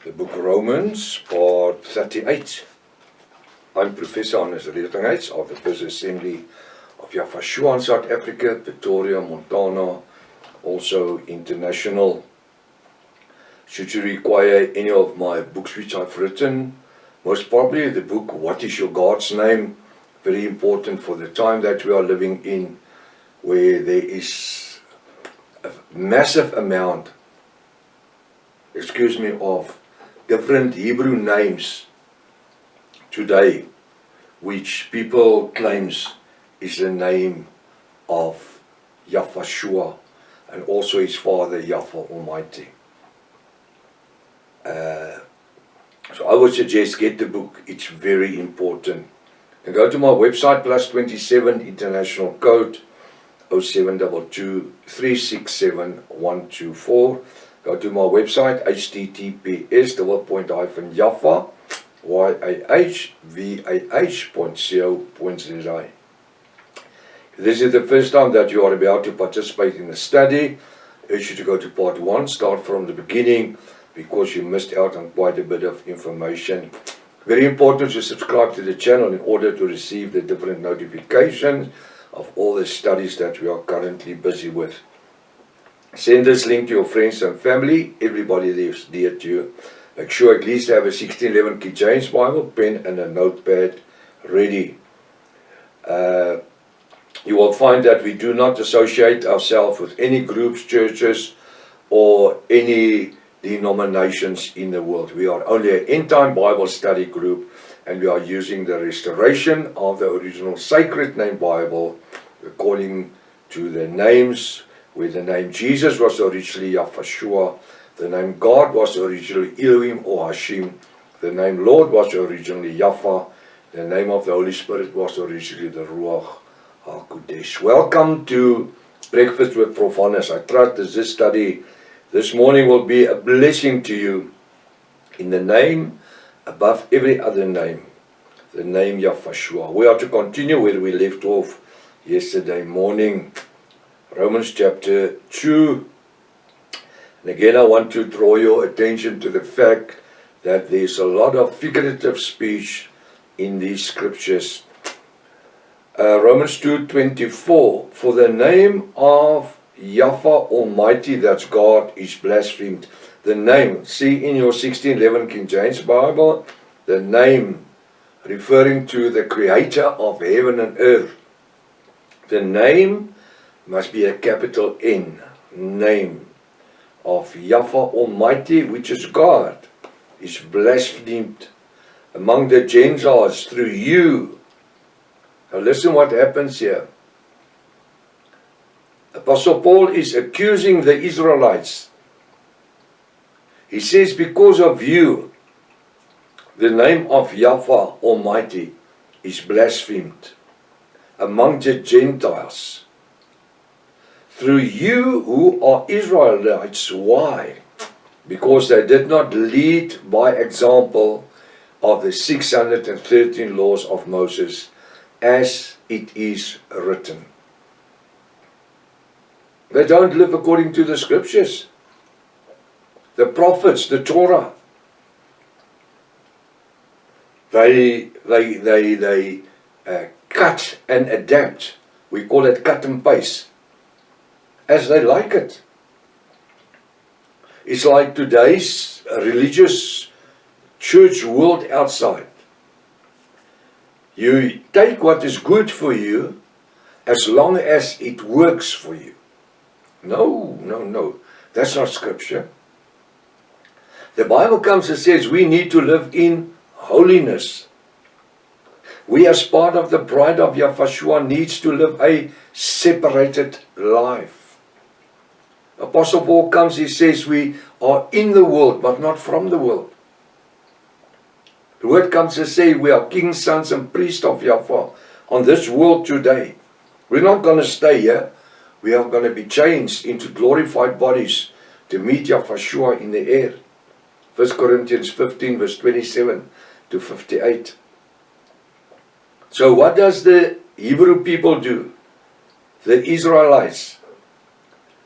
The book Romans, part 38. I'm Professor Hannes Redinghuis of the First Assembly of Yafashua in South Africa, Pretoria, Montana, also international. Should you require any of my books which I've written, most probably the book What is Your God's Name? Very important for the time that we are living in, where there is a massive amount, of different Hebrew names today, which people claims is the name of Yafashua and also his father Yahweh Almighty. So I would suggest get the book. It's very important. And go to my website, +27 international code 0722 367 124. Go to my website, https://yahvah.co.za. If this is the first time that you are about to participate in the study, I urge you to go to part 1, start from the beginning, because you missed out on quite a bit of information. Very important to subscribe to the channel in order to receive the different notifications of all the studies that we are currently busy with. Send this link to your friends and family, everybody that is dear to you. Make sure at least have a 1611 King James Bible, pen and a notepad ready. You will find that we do not associate ourselves with any groups, churches, or any denominations in the world. We are only an end-time Bible study group, and we are using the restoration of the original sacred name Bible according to the names, where the name Jesus was originally Yafashua, the name God was originally Elohim or Hashim, the name Lord was originally Yafa, the name of the Holy Spirit was originally the Ruach HaKodesh. Welcome to Breakfast with Prof. Hannes. I trust that this study this morning will be a blessing to you in the name above every other name, the name Yafashua. We are to continue where we left off yesterday morning, Romans chapter 2. And again, I want to draw your attention to the fact that there's a lot of figurative speech in these scriptures. Romans 2:24, for the name of Yahweh Almighty, that's God, is blasphemed. The name, see in your 1611 King James Bible, the name referring to the creator of heaven and earth. The name must be a capital N, name of Yahweh Almighty, which is God, is blasphemed among the Gentiles through you. Now listen what happens here. Apostle Paul is accusing the Israelites. He says, because of you, the name of Yahweh Almighty is blasphemed among the Gentiles. Through you who are Israelites. Why? Because they did not lead by example of the 613 laws of Moses, as it is written. They don't live according to the scriptures, the prophets, the Torah. They cut and adapt. We call it cut and paste, as they like it. It's like today's religious church world outside. You take what is good for you as long as it works for you. No. That's not scripture. The Bible comes and says we need to live in holiness. We as part of the bride of Yafashua needs to live a separated life. Apostle Paul comes, he says we are in the world but not from the world. The word comes to say we are kings, sons and priests of Yahweh on this world today. We're not going to stay here. We are going to be changed into glorified bodies to meet Yafashua in the air. 1 Corinthians 15 verse 27 to 58. So what does the Hebrew people do? The Israelites.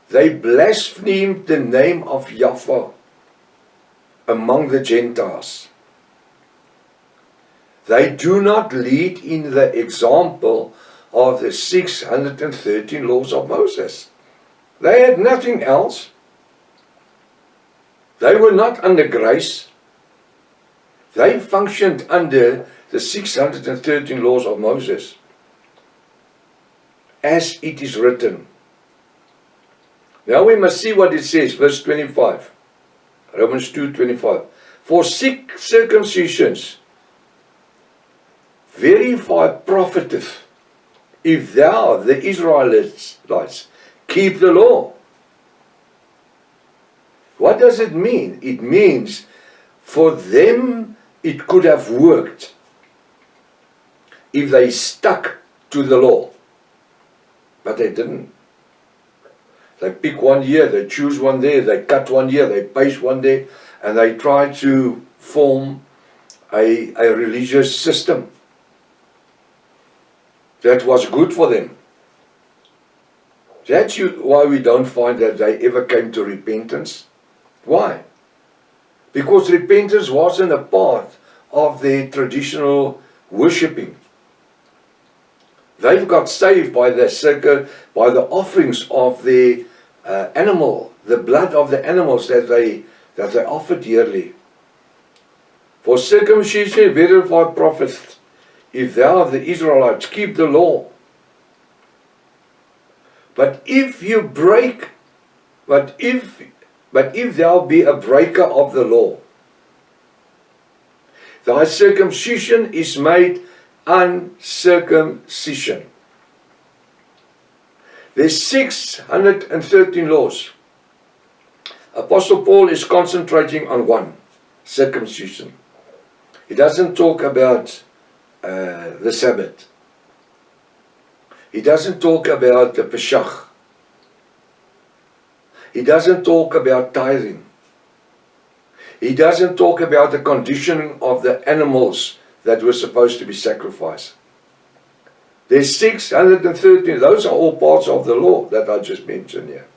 They blasphemed the name of Yahweh. among the Gentiles. They do not lead in the example of the 613 laws of Moses. They had nothing else. They were not under grace. They functioned under the 613 laws of Moses, as it is written. Now we must see what it says, verse 25. Romans 2:25. For circumcisions verify profiteth, if thou, the Israelites, keep the law. What does it mean? It means for them it could have worked if they stuck to the law. But they didn't. They pick one year, they choose one there, they cut one year, they paste one there, and they try to form a religious system that was good for them. That's why we don't find that they ever came to repentance. Why? Because repentance wasn't a part of their traditional worshipping. They've got saved by the offerings of the animal, the blood of the animals that they offered yearly. For circumcision verify profit, if thou, the Israelites, keep the law. But if thou be a breaker of the law, thy circumcision is made uncircumcision. There's 613 laws. Apostle Paul is concentrating on one, circumcision. He doesn't talk about the Sabbath. He doesn't talk about the Pesach. He doesn't talk about tithing. He doesn't talk about the conditioning of the animals that were supposed to be sacrificed. There's 613. Those are all parts of the law that I just mentioned here.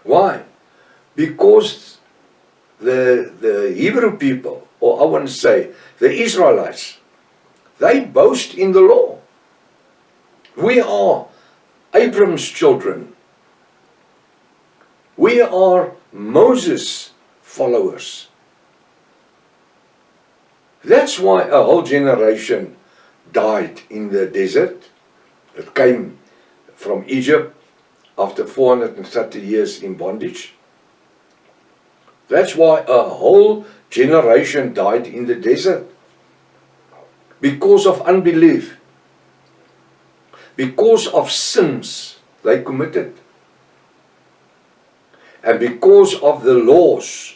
Why? Because the Hebrew people, or I want to say the Israelites, they boast in the law. We are Abram's children. We are Moses' followers. That's why a whole generation died in the desert. It came from Egypt after 430 years in bondage. That's why a whole generation died in the desert. Because of unbelief. Because of sins they committed. And because of the laws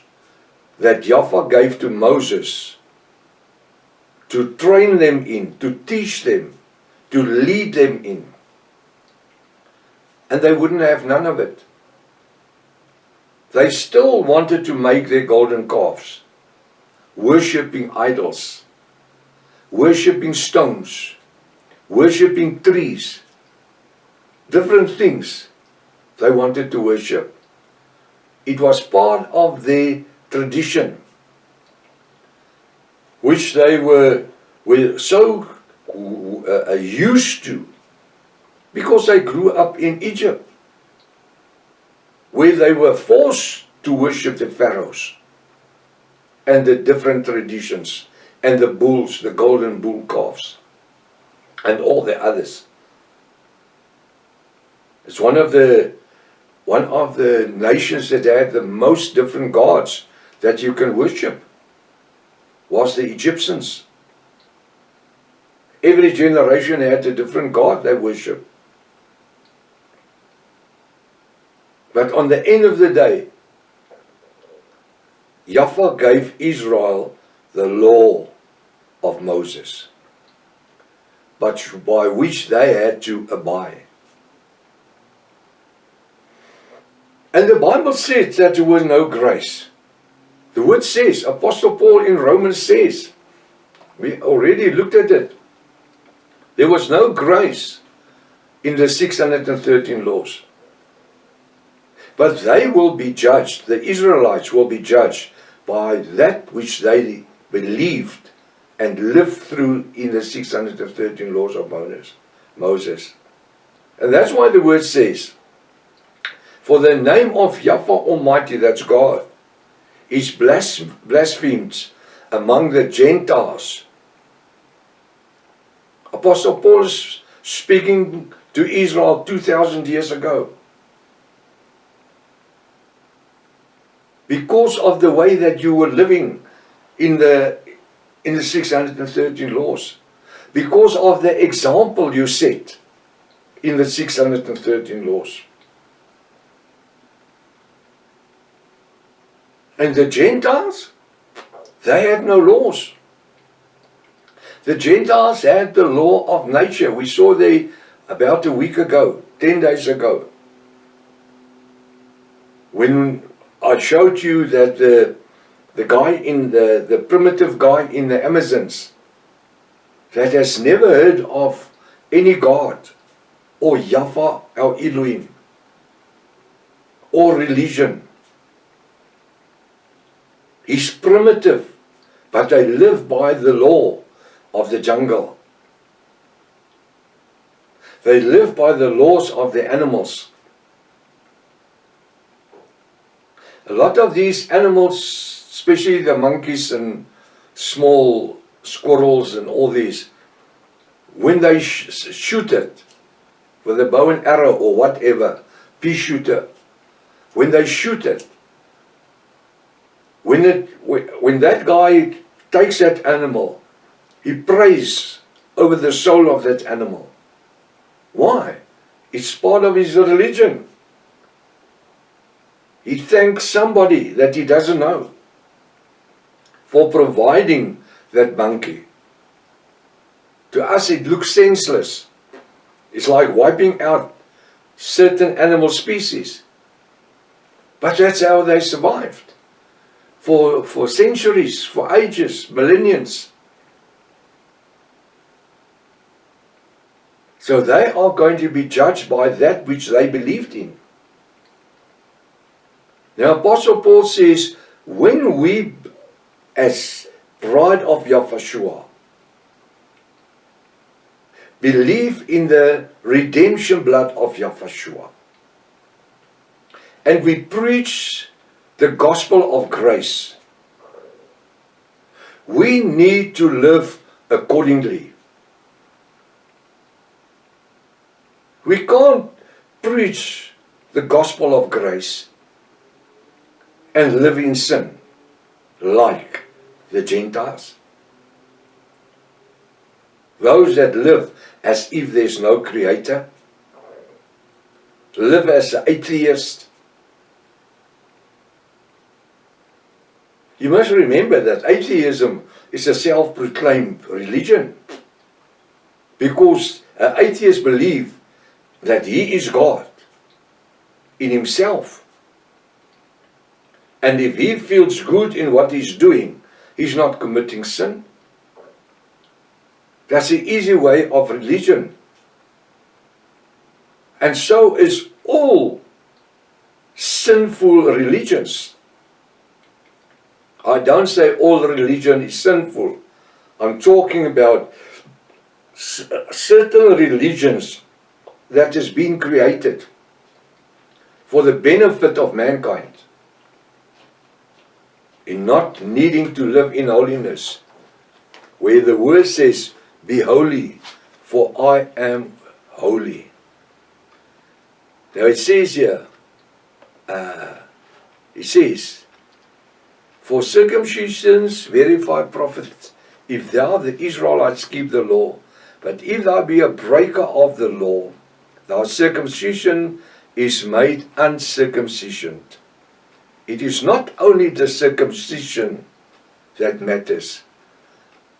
that Yahweh gave to Moses to train them in, to teach them, to lead them in. And they wouldn't have none of it. They still wanted to make their golden calves, worshipping idols, worshipping stones, worshipping trees, different things they wanted to worship. It was part of their tradition, which they were so used to, because they grew up in Egypt, where they were forced to worship the pharaohs and the different traditions and the bulls, the golden bull calves, and all the others. It's one of the nations that had the most different gods that you can worship was the Egyptians. Every generation had a different god they worshiped. But on the end of the day, Yahweh gave Israel the law of Moses, but by which they had to abide. And the Bible says that there was no grace. The word says, Apostle Paul in Romans says, we already looked at it. There was no grace in the 613 laws. But they will be judged, the Israelites will be judged by that which they believed and lived through in the 613 laws of Moses. And that's why the word says, for the name of Yahweh Almighty, that's God, is blasphemed among the Gentiles. Apostle Paul is speaking to Israel 2,000 years ago. Because of the way that you were living in the 613 laws. Because of the example you set in the 613 laws. And the Gentiles, they had no laws. The Gentiles had the law of nature. We saw there about a week ago, 10 days ago, when I showed you that the guy in the primitive guy in the Amazons that has never heard of any God or Yahweh or Elohim or religion. He's primitive, but they live by the law of the jungle. They live by the laws of the animals. A lot of these animals, especially the monkeys and small squirrels and all these, when they shoot it with a bow and arrow or whatever, pea shooter, when they shoot it, when that guy takes that animal, he prays over the soul of that animal. Why? It's part of his religion. He thanks somebody that he doesn't know for providing that monkey. To us it looks senseless. It's like wiping out certain animal species. But that's how they survived. For centuries, for ages, millenniums. So they are going to be judged by that which they believed in. Now Apostle Paul says, when we as bride of Yahushua believe in the redemption blood of Yahushua, and we preach the gospel of grace, we need to live accordingly. We can't preach the gospel of grace and live in sin like the Gentiles. Those that live as if there's no creator, live as an atheist. You must remember that atheism is a self-proclaimed religion, because an atheist believes that he is God in himself. And if he feels good in what he's doing, he's not committing sin. That's the easy way of religion. And so is all sinful religions. I don't say all religion is sinful. I'm talking about certain religions that has been created for the benefit of mankind, in not needing to live in holiness, where the word says, be holy, for I am holy. Now it says here, it says, for circumcisions verify prophets, if thou the Israelites keep the law, but if thou be a breaker of the law, thy circumcision is made uncircumcision. It is not only the circumcision that matters.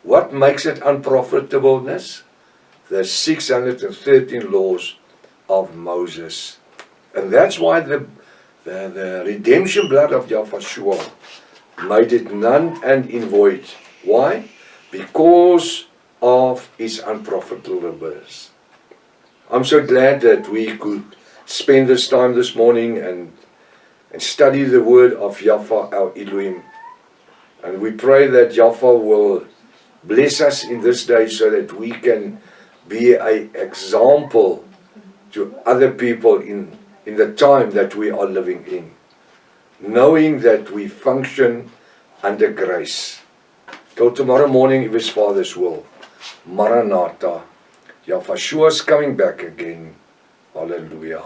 What makes it unprofitableness? The 613 laws of Moses. And that's why the redemption blood of Yahushua made it none and in void. Why? Because of its unprofitableness. I'm so glad that we could spend this time this morning and and study the word of Yahweh our Elohim. And we pray that Yahweh will bless us in this day so that we can be an example to other people in the time that we are living in, knowing that we function under grace. Till tomorrow morning, if His Father's will. Maranatha. Yahweh is coming back again. Hallelujah.